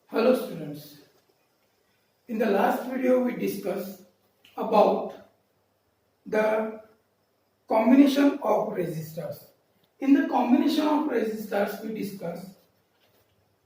Hello students. In the last video we discussed about the combination of resistors. In the combination of resistors we discussed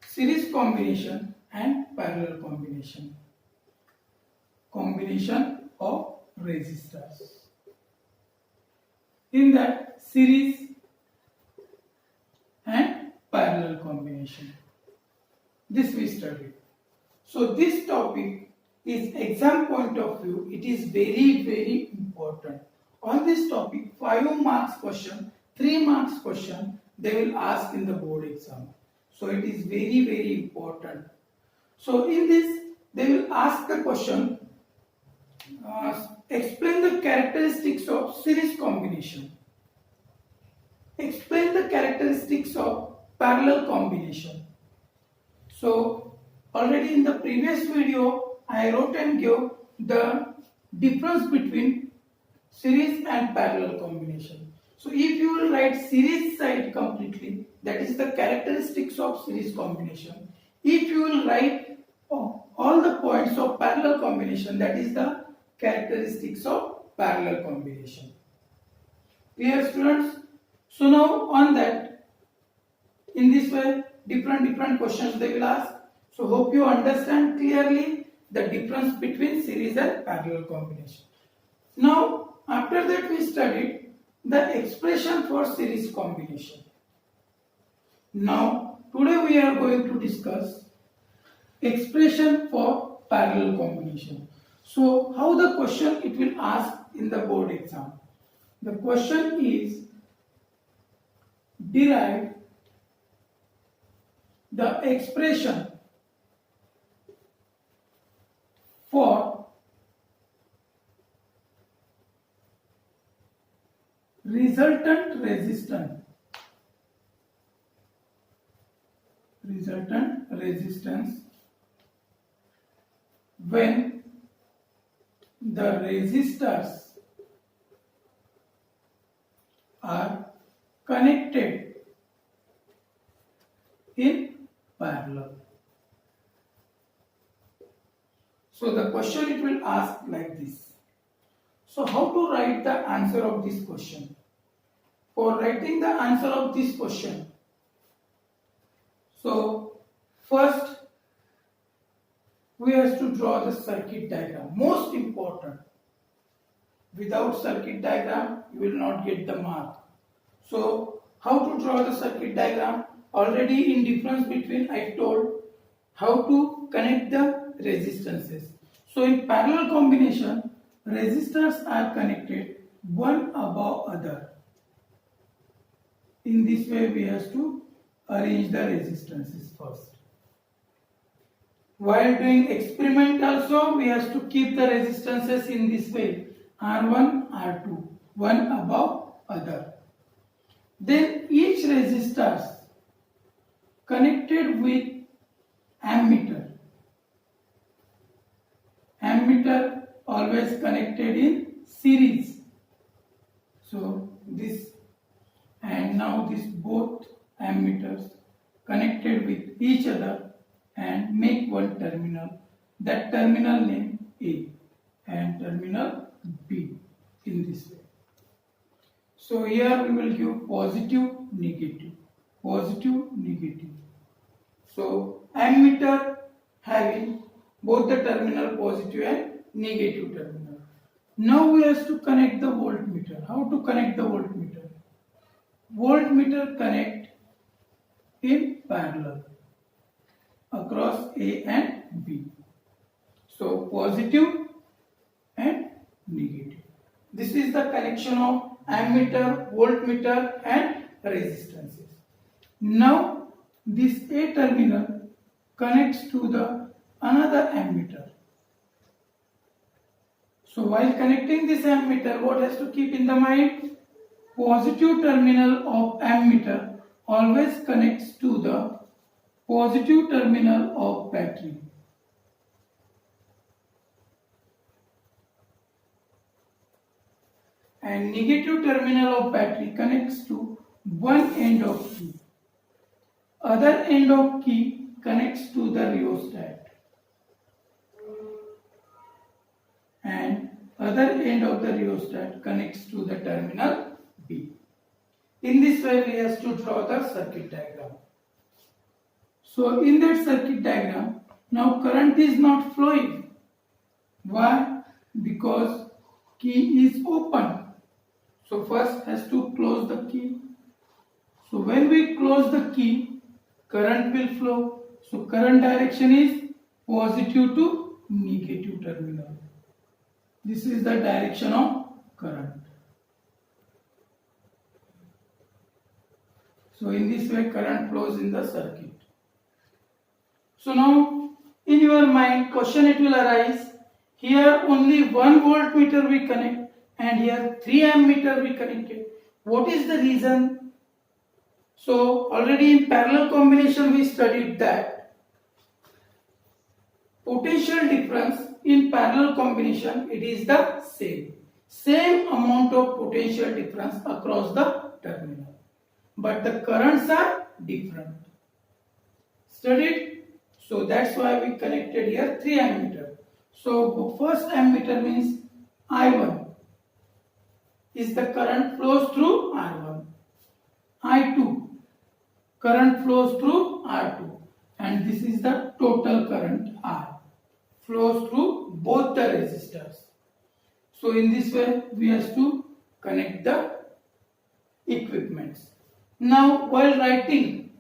series combination and parallel combination. Combination of resistors. In that series and parallel combination. This we studied. So this topic is exam point of view. It is very important. On this topic, 5 marks question, 3 marks question they will ask in the board exam. So it is very important. So in this they will ask the question, explain the characteristics of series combination. Explain the characteristics of parallel combination. So already in the previous video I wrote and gave the difference between series and parallel combination. So if you will write series side completely, that is the characteristics of series combination. If you will write all the points of parallel combination, that is the characteristics of parallel combination. Clear students? So now on that, in this way different questions they will ask. So hope you understand clearly the difference between series and parallel combination. Now after that we studied the expression for series combination. Now today we are going to discuss expression for parallel combination. So how the question it will ask in the board exam. The question is, derive the expression for resultant resistance when the resistors are connected in parallel. So the question it will ask like this. So how to write the answer of this question? For writing the answer of this question, so first we have to draw the circuit diagram. Most important. Without circuit diagram you will not get the mark. So how to draw the circuit diagram? Already in difference between I told how to connect the resistances. So in parallel combination, resistors are connected one above other. In this way we have to arrange the resistances first. While doing experiment also we have to keep the resistances in this way, R1, R2, one above other. Then each resistors connected with ammeter. Ammeter always connected in series. So this and now this both ammeters connected with each other and make one terminal. That terminal name A and terminal B in this way. So here we will give positive, negative. So ammeter having both the terminal positive and negative terminal. Now we have to connect the voltmeter. How to connect the voltmeter? Voltmeter connect in parallel across A and B. So positive and negative. This is the connection of ammeter, voltmeter and resistances. Now this A terminal connects to the another ammeter. So while connecting this ammeter, what has to keep in the mind? Positive terminal of ammeter always connects to the positive terminal of battery. And negative terminal of battery connects to one end of key. Other end of key connects to the rheostat and other end of the rheostat connects to the terminal B. In this way we have to draw the circuit diagram. So in that circuit diagram, now current is not flowing. Why? Because key is open. So first has to close the key. So when we close the key, current will flow. So current direction is positive to negative terminal. This is the direction of current. So in this way current flows in the circuit. So now in your mind question it will arise. Here only 1 voltmeter we connect and here 3 ammeter we connected. What is the reason? So already in parallel combination we studied that potential difference in parallel combination, it is the same amount of potential difference across the terminal, but the currents are different. Studied? So that's why we connected here 3 ammeter. So first ammeter means I1 is the current flows through R1. I2 current flows through R2, and this is the total current R flows through both the resistors. So in this way we have to connect the equipments. Now while writing,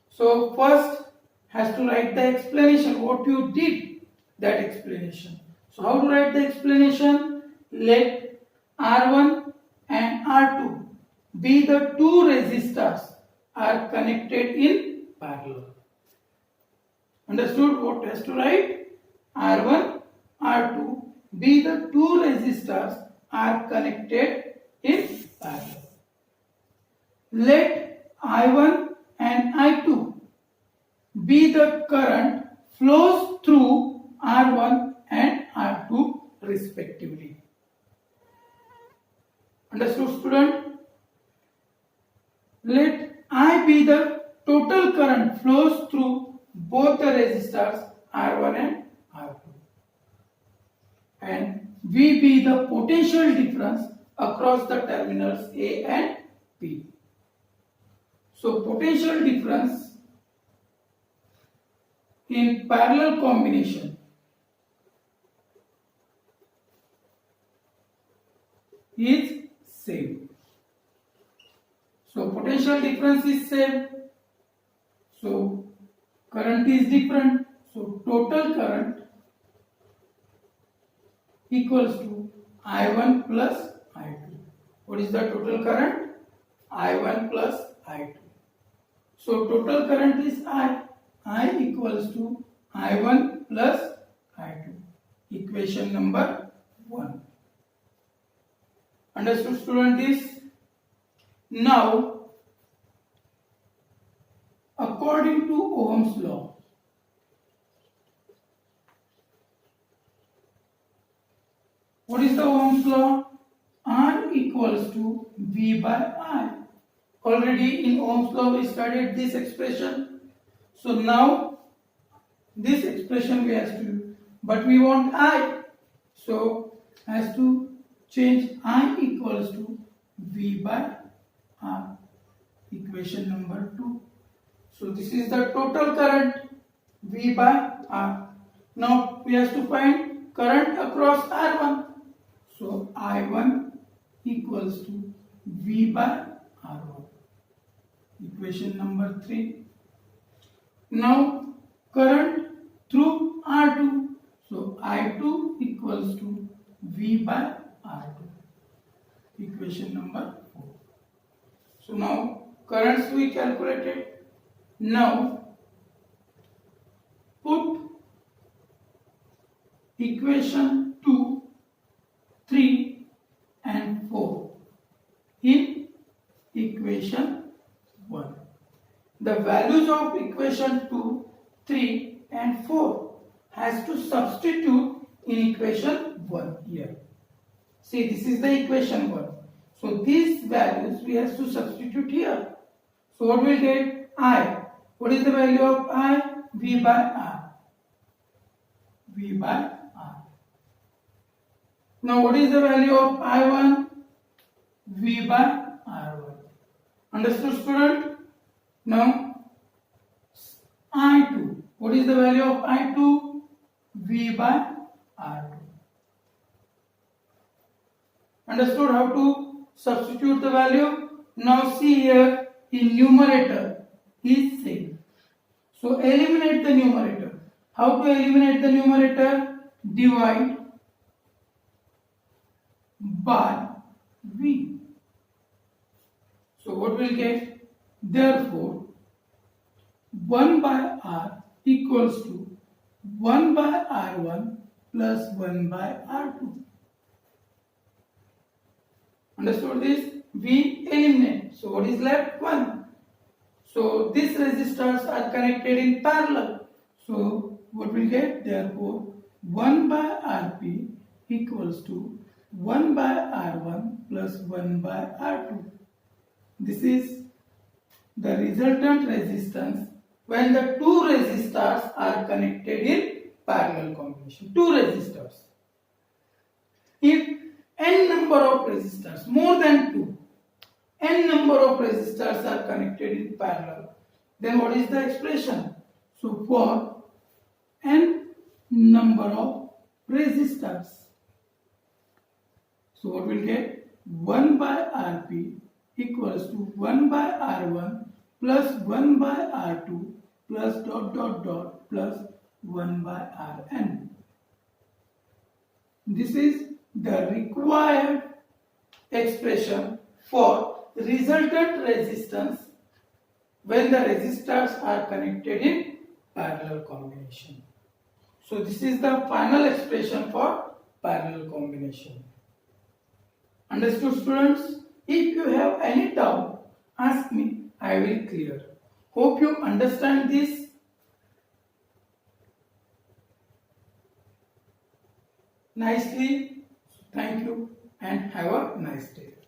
so first has to write the explanation what you did, that explanation. So how to write the explanation? Let R1 and R2 be the two resistors are connected in parallel. Understood what has to write? R1, R2 be the two resistors are connected in parallel. Let I1 and I2 be the current flows through R1 and R2 respectively. Understood, student? Let I be the total current flows through both the resistors R1 and R2, and V be the potential difference across the terminals A and P. So potential difference in parallel combination is same. So potential difference is same. So current is different. So total current equals to I1 plus I2. What is the total current? I1 plus I2. So total current is I equals to I1 plus I2. Equation number 1. Understood, student, this? Now, according to Ohm's law, what is the Ohm's law? R equals to V by I. Already in Ohm's law we studied this expression. So now this expression we have to use, but we want I. So has to change I equals to V by R. Equation number 2. So this is the total current V by R. Now we have to find current across R1. So I1 equals to V by R1. Equation number 3. Now current through R2. So I2 equals to V by R2. Equation number 4. So now currents we calculated. Now put equation 2, 3 and 4 in equation 1. The values of equation 2, 3 and 4 has to substitute in equation 1 here. See, this is the equation 1. So these values we have to substitute here. So what will get? I. What is the value of I? V by R. V by R. Now what is the value of I1? V by R1. Understood, student? Now I2. What is the value of I2? V by R2. Understood how to substitute the value? Now see here in numerator is same. So eliminate the numerator. How to eliminate the numerator? Divide by V. So what will get? Therefore 1 by R equals to 1 by R1 plus 1 by R2. Understood this? We eliminate. So what is left? 1. So these resistors are connected in parallel. So what will get? Therefore 1 by Rp equals to 1 by R1 plus 1 by R2. This is the resultant resistance when the two resistors are connected in parallel combination. Two resistors. If n number of resistors, more than 2, n number of resistors are connected in parallel, then what is the expression? So for n number of resistors, so what will get? 1 by Rp equals to 1 by R1 plus 1 by R2 plus plus 1 by Rn. This is the required expression for resultant resistance when the resistors are connected in parallel combination. So this is the final expression for parallel combination. Understood, students? If you have any doubt, ask me, I will clear. Hope you understand this. Nicely. Thank you and have a nice day.